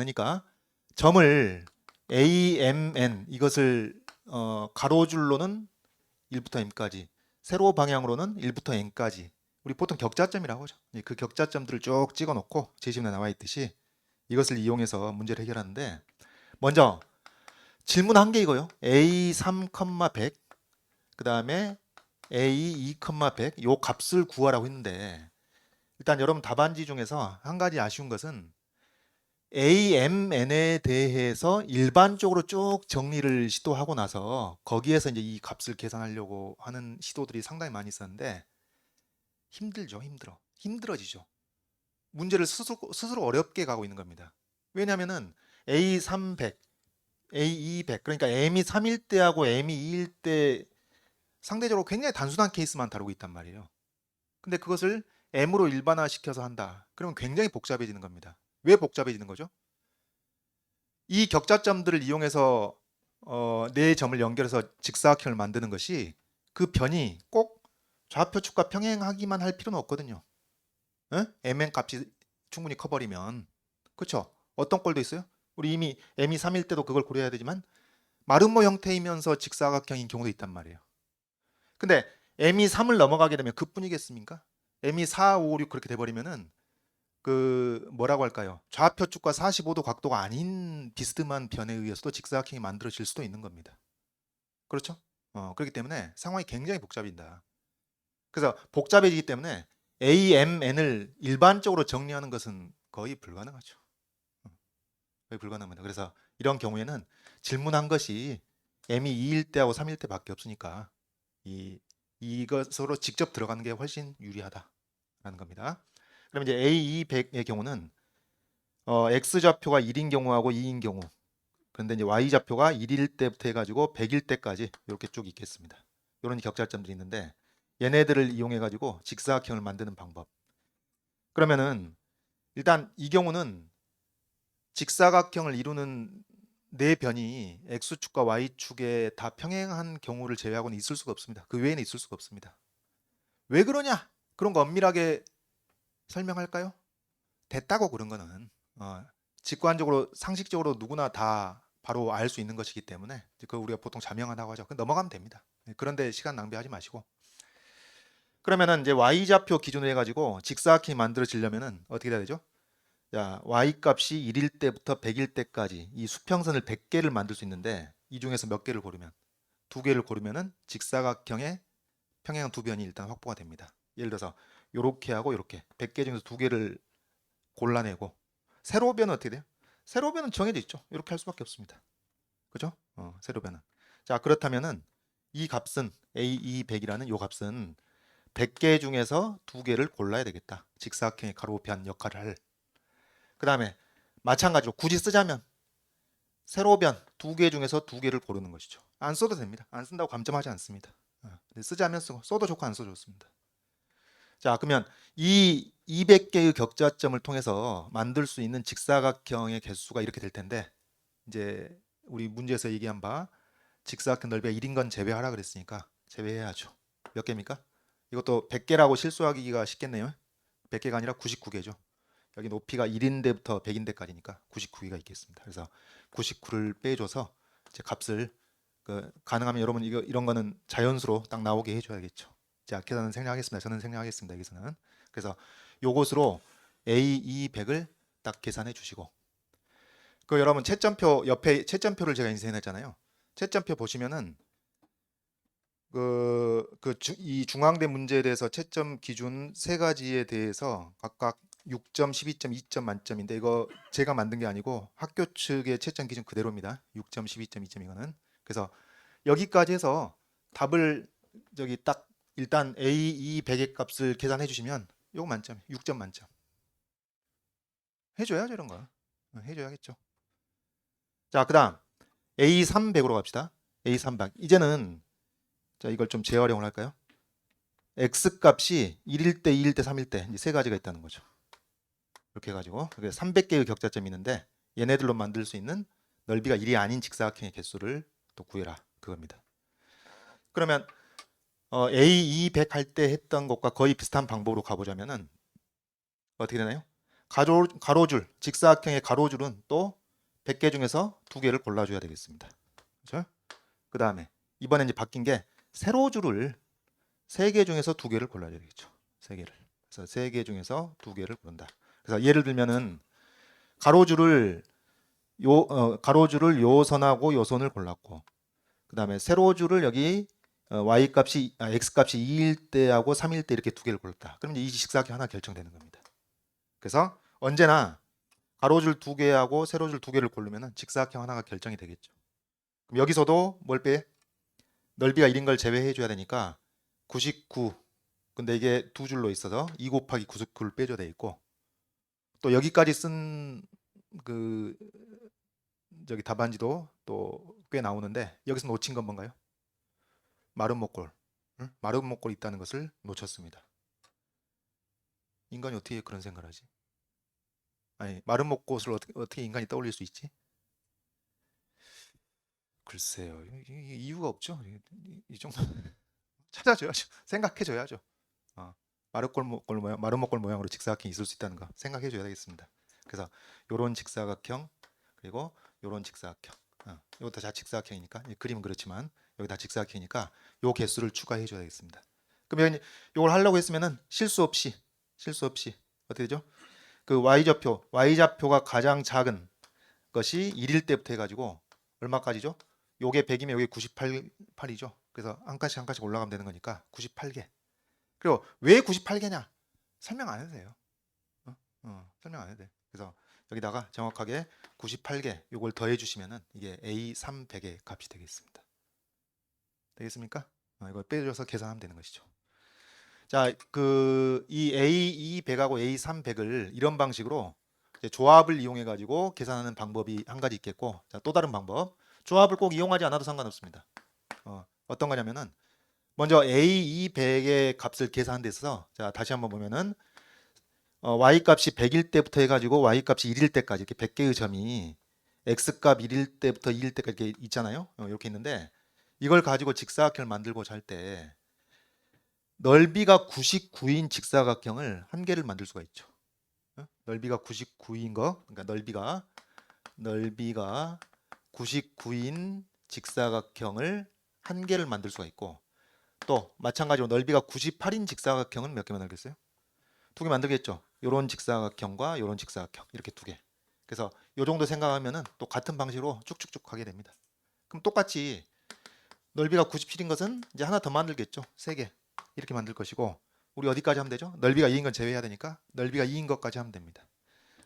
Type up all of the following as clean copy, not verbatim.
그러니까 점을 AMN 이것을 가로줄로는 1부터 m까지, 세로 방향으로는 1부터 n까지, 우리 보통 격자점이라고 하죠. 그 격자점들을 쭉 찍어 놓고 제시문에 나와 있듯이 이것을 이용해서 문제를 해결하는데, 먼저 질문 한 개 이거요. A3, 100, 그 다음에 A2, 100, 요 값을 구하라고 했는데, 일단 여러분 답안지 중에서 한 가지 아쉬운 것은 AMN에 대해서 일반적으로 쭉 정리를 시도하고 나서 거기에서 이제 이 값을 계산하려고 하는 시도들이 상당히 많이 있었는데, 힘들죠. 힘들어지죠. 문제를 스스로 어렵게 가고 있는 겁니다. 왜냐하면은 A300, A200, 그러니까 M이 3일 때하고 M이 2일 때 상대적으로 굉장히 단순한 케이스만 다루고 있단 말이에요. 근데 그것을 M으로 일반화시켜서 한다. 그러면 굉장히 복잡해지는 겁니다. 왜 복잡해지는 거죠? 이 격자점들을 이용해서 네 점을 연결해서 직사각형을 만드는 것이, 그 변이 꼭 좌표축과 평행하기만 할 필요는 없거든요. mn 값이 충분히 커버리면. 그렇죠? 어떤 꼴도 있어요? 우리 이미 m이 3일 때도 그걸 고려해야 되지만 마름모 형태이면서 직사각형인 경우도 있단 말이에요. 근데 m이 3을 넘어가게 되면 그뿐이겠습니까? m이 4, 5, 6 그렇게 돼버리면은 그 뭐라고 할까요? 좌표축과 45도 각도가 아닌 비스듬한 변에 의해서도 직사각형이 만들어질 수도 있는 겁니다. 그렇죠? 그렇기 때문에 상황이 굉장히 복잡해진다. 그래서 복잡해지기 때문에 AMN을 일반적으로 정리하는 것은 거의 불가능하죠. 거의 불가능합니다. 그래서 이런 경우에는 질문한 것이 M이 2일 때하고 3일 때밖에 없으니까 이것으로 직접 들어가는 게 훨씬 유리하다라는 겁니다. 그럼 이제 A200의 경우는 X좌표가 1인 경우하고 2인 경우, 그런데 이제 Y좌표가 1일 때부터 해가지고 100일 때까지 이렇게 쭉 있겠습니다. 이런 격자점들이 있는데, 얘네들을 이용해 가지고 직사각형을 만드는 방법. 그러면은 일단 이 경우는 직사각형을 이루는 네 변이 X축과 Y축에 다 평행한 경우를 제외하고는 있을 수가 없습니다. 그 외에는 있을 수가 없습니다. 왜 그러냐? 그런 거 엄밀하게 설명할까요? 됐다고. 그런 거는 직관적으로 상식적으로 누구나 다 바로 알 수 있는 것이기 때문에 그 우리가 보통 자명하다고 하죠. 넘어가면 됩니다. 그런데 시간 낭비하지 마시고, 그러면은 이제 y좌표 기준으로 해가지고 직사각형이 만들어지려면은 어떻게 돼야 되죠? 자, y 값이 1일 때부터 100일 때까지 이 수평선을 100개를 만들 수 있는데, 이 중에서 몇 개를 고르면, 두 개를 고르면은 직사각형의 평행한 두 변이 일단 확보가 됩니다. 예를 들어서 요렇게 하고 요렇게 100개 중에서 두 개를 골라내고, 세로변은 어떻게 돼요? 세로변은 정해져 있죠. 이렇게 할 수밖에 없습니다. 그죠? 세로변은. 자, 그렇다면은 이 값은 A200이라는 요 값은 100개 중에서 두 개를 골라야 되겠다. 직사각형의 가로변 역할을 할. 그 다음에 마찬가지로 굳이 쓰자면 세로변 두 개 중에서 두 개를 고르는 것이죠. 안 써도 됩니다. 안 쓴다고 감점하지 않습니다. 쓰자면 쓰고, 써도 좋고 안 써도 좋습니다. 자, 그러면 이 200개의 격자점을 통해서 만들 수 있는 직사각형의 개수가 이렇게 될 텐데, 이제 우리 문제에서 얘기한 바 직사각형 넓이가 1인 건 제외하라 그랬으니까 제외해야죠. 몇 개입니까? 이것도 100개라고 실수하기가 쉽겠네요. 100개가 아니라 99개죠. 여기 높이가 1인대부터 100인대까지니까 99개가 있겠습니다. 그래서 99를 빼줘서 제 값을 가능하면 여러분 이런 거는 자연수로 딱 나오게 해줘야겠죠. 자, 계산은 생략하겠습니다. 저는 생략하겠습니다. 여기서는. 그래서 요것으로 A200을 딱 계산해 주시고, 그 여러분 채점표 옆에 채점표를 제가 인쇄해놨잖아요. 채점표 보시면은 이 중앙대 문제에 대해서 채점 기준 세 가지에 대해서 각각 6점, 12점, 2점 만점인데, 이거 제가 만든 게 아니고 학교 측의 채점 기준 그대로입니다. 6점, 12점, 2점 이거는. 그래서 여기까지 해서 답을 저기 딱 일단 A2 100의 값을 계산해 주시면 요거 만점, 6점 만점. 해줘야죠, 이런 거. 해줘야겠죠. 자, 그다음 A300으로 갑시다. A300. 이제는 자, 이걸 좀 재활용을 할까요? x 값이 1일 때, 2일 때, 3일 때, 이제 세 가지가 있다는 거죠. 이렇게 해가지고 300개의 격자점이 있는데, 얘네들로 만들 수 있는 넓이가 1이 아닌 직사각형의 개수를 또 구해라, 그겁니다. 그러면 A200 할 때 했던 것과 거의 비슷한 방법으로 가보자면은 어떻게 되나요? 가로줄, 직사각형의 가로줄은 또 100개 중에서 2개를 골라줘야 되겠습니다. 그렇죠? 그 다음에 이번에 이제 바뀐 게 세로줄을 3개 중에서 2개를 골라야 되겠죠. 3개를. 그래서 3개 중에서 2개를 고른다. 그래서 예를 들면은 가로줄을 가로줄을 요 선하고 요 선을 골랐고, 그 다음에 세로줄을 여기 y 값이 x 값이 2일 때하고 3일 때 이렇게 2개를 골랐다. 그럼 이제 이 직사각형 하나 결정되는 겁니다. 그래서 언제나 가로줄 2개하고 세로줄 2개를 고르면은 직사각형 하나가 결정이 되겠죠. 그럼 여기서도 뭘 빼? 넓이가 1인 걸 제외해 줘야 되니까 99. 근데 이게 두 줄로 있어서 2 곱하기 99를 빼줘야 돼 있고, 또 여기까지 쓴 그 저기 답안지도 또 꽤 나오는데 여기서 놓친 건 뭔가요? 마른 목골. 응? 마른 목골이 있다는 것을 놓쳤습니다. 인간이 어떻게 그런 생각을 하지? 아니, 마른 목골을 어떻게 인간이 떠올릴 수 있지? 글쎄요. 이유가 없죠. 이 정도 찾아줘야죠. 생각해줘야죠. 마른 목골 모양으로 직사각형이 있을 수 있다는 거 생각해줘야 되겠습니다. 그래서 요런 직사각형, 그리고 요런 직사각형, 이것도 다 직사각형이니까, 그림은 그렇지만 여기 다 직사각형이니까 요 개수를 추가해 줘야 되겠습니다. 그러면 이걸 하려고 했으면은 실수 없이 어떻게 되죠? 그 y좌표가 가장 작은 것이 1일 때부터 해가지고 얼마까지죠? 요게 100이면 요게 98이죠. 그래서 한 칸씩 올라가면 되는 거니까 98개. 그리고 왜 98개냐? 설명 안 해도 돼요. 설명 안 해도 돼. 그래서 여기다가 정확하게 98개 요걸 더해 주시면은 이게 A300의 값이 되겠습니다. 되겠습니까? 이걸 빼줘서 계산하면 되는 것이죠. 자, 이 A200하고 A300을 이런 방식으로 이제 조합을 이용해 가지고 계산하는 방법이 한 가지 있겠고, 자, 또 다른 방법. 조합을 꼭 이용하지 않아도 상관없습니다. 어떤 거냐면은 먼저 A200의 값을 계산한 데 있어서, 자, 다시 한번 보면은 y 값이 100일 때부터 해가지고 y 값이 1일 때까지 이렇게 100개의 점이 x 값 1일 때부터 2일 때까지 이렇게 있잖아요. 이렇게 있는데 이걸 가지고 직사각형을 만들고자 할 때 넓이가 99인 직사각형을 한 개를 만들 수가 있죠. 넓이가 99인 거, 그러니까 넓이가 99인 직사각형을 한 개를 만들 수가 있고, 또 마찬가지로 넓이가 98인 직사각형은 몇 개 만들겠어요? 2개 만들겠죠. 요런 직사각형과 요런 직사각형 이렇게 2개. 그래서 요 정도 생각하면은 또 같은 방식으로 쭉쭉쭉 가게 됩니다. 그럼 똑같이 넓이가 97인 것은 이제 하나 더 만들겠죠. 3개 이렇게 만들 것이고, 우리 어디까지 하면 되죠? 넓이가 2인 건 제외해야 되니까 넓이가 2인 것까지 하면 됩니다.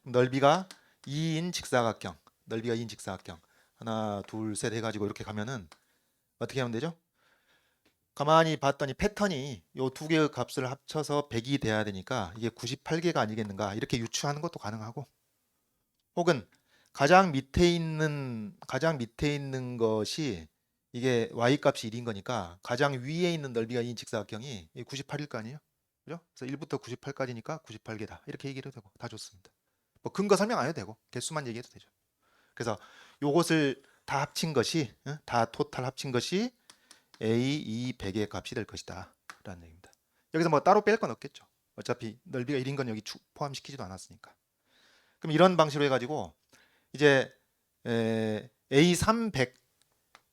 그럼 넓이가 2인 직사각형, 넓이가 2인 직사각형 하나 둘 셋 해가지고 이렇게 가면은 어떻게 하면 되죠? 가만히 봤더니 패턴이 요 2개의 값을 합쳐서 100이 돼야 되니까 이게 98개가 아니겠는가 이렇게 유추하는 것도 가능하고, 혹은 가장 밑에 있는 것이 이게 y 값이 1인 거니까 가장 위에 있는 넓이가 2인 직사각형이 98일 거 아니에요? 그죠? 그래서 1부터 98까지니까 98개다 이렇게 얘기를 해도 되고 다 좋습니다. 뭐 근거 설명 안 해도 되고 개수만 얘기해도 되죠. 그래서 요것을 다 합친 것이 다 토탈 합친 것이 A200의 값이 될 것이다 라는 얘기입니다. 여기서 뭐 따로 뺄 건 없겠죠. 어차피 넓이가 1인 건 여기 포함시키지도 않았으니까. 그럼 이런 방식으로 해가지고 이제 A300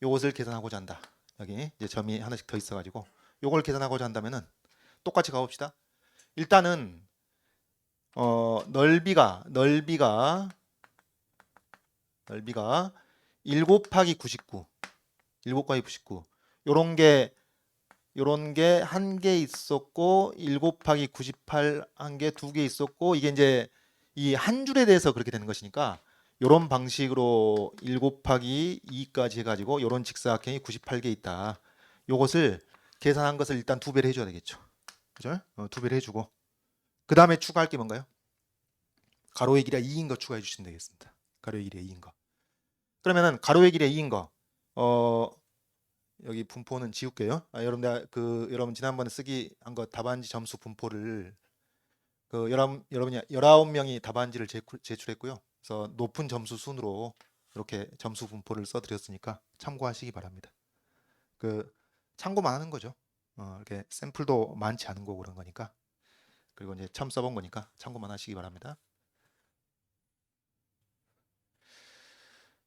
요것을 계산하고자 한다. 여기 이제 점이 하나씩 더 있어가지고 요걸 계산하고자 한다면은 똑같이 가봅시다. 일단은 넓이가 1 곱하기 99 요런 게 한 개 있었고 1 곱하기 98 한 개, 2개 있었고, 이게 이제 이 한 줄에 대해서 그렇게 되는 것이니까 요런 방식으로 1 곱하기 2까지 해가지고 요런 직사각형이 98개 있다. 요것을 계산한 것을 일단 2배를 해줘야 되겠죠. 그죠? 2배를 해주고 그 다음에 추가할 게 뭔가요? 가로의 길이가 2인 거 추가해 주시면 되겠습니다. 가로의 길이가 2인 거. 그러면은 가로의 길이가 2인 거 여기 분포는 지울게요. 여러분 지난번에 쓰기 한 거 답안지 점수 분포를 여러분이 19명이 답안지를 제출했고요. 그래서 높은 점수 순으로 이렇게 점수 분포를 써드렸으니까 참고하시기 바랍니다. 참고만 하는 거죠. 이렇게 샘플도 많지 않은 거고 그런 거니까. 그리고 이제 처음 써본 거니까 참고만 하시기 바랍니다.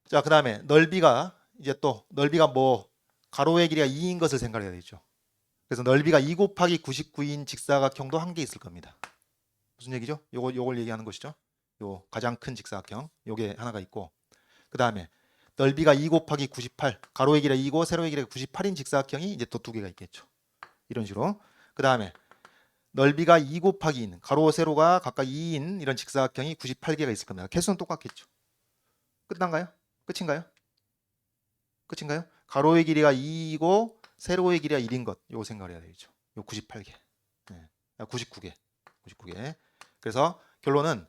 자, 그 다음에 넓이가 이제 또 넓이가 뭐 가로의 길이가 2인 것을 생각해야 되죠. 그래서 넓이가 2 곱하기 99인 직사각형도 한 개 있을 겁니다. 무슨 얘기죠? 요걸 얘기하는 것이죠. 요 가장 큰 직사각형 요게 하나가 있고, 그 다음에 넓이가 2 곱하기 98, 가로의 길이가 2고 세로의 길이가 98인 직사각형이 이제 또 두 개가 있겠죠. 이런 식으로. 그 다음에 넓이가 2 곱하기 2인, 가로 세로가 각각 2인 이런 직사각형이 98개가 있을 겁니다. 개수는 똑같겠죠. 끝난가요? 끝인가요? 끝인가요? 가로의 길이가 2이고 세로의 길이가 1인 것, 요거 생각을 해야 되겠죠. 요 98개. 네. 99개. 99개. 그래서 결론은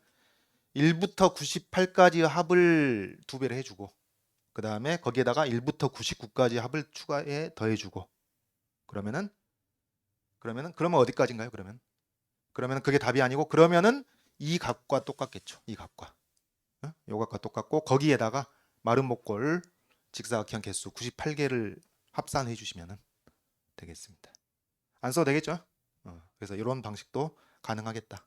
1부터 98까지 합을 두 배를 해주고, 그 다음에 거기에다가 1부터 99까지 합을 추가해 더해주고, 그러면 어디까지인가요? 그러면 그게 답이 아니고, 그러면은 이 값과 똑같겠죠. 이 값과. 요 값과 똑같고, 거기에다가 마른 목골 직사각형 개수 98개를 합산해 주시면 되겠습니다. 안 써도 되겠죠? 그래서 이런 방식도 가능하겠다.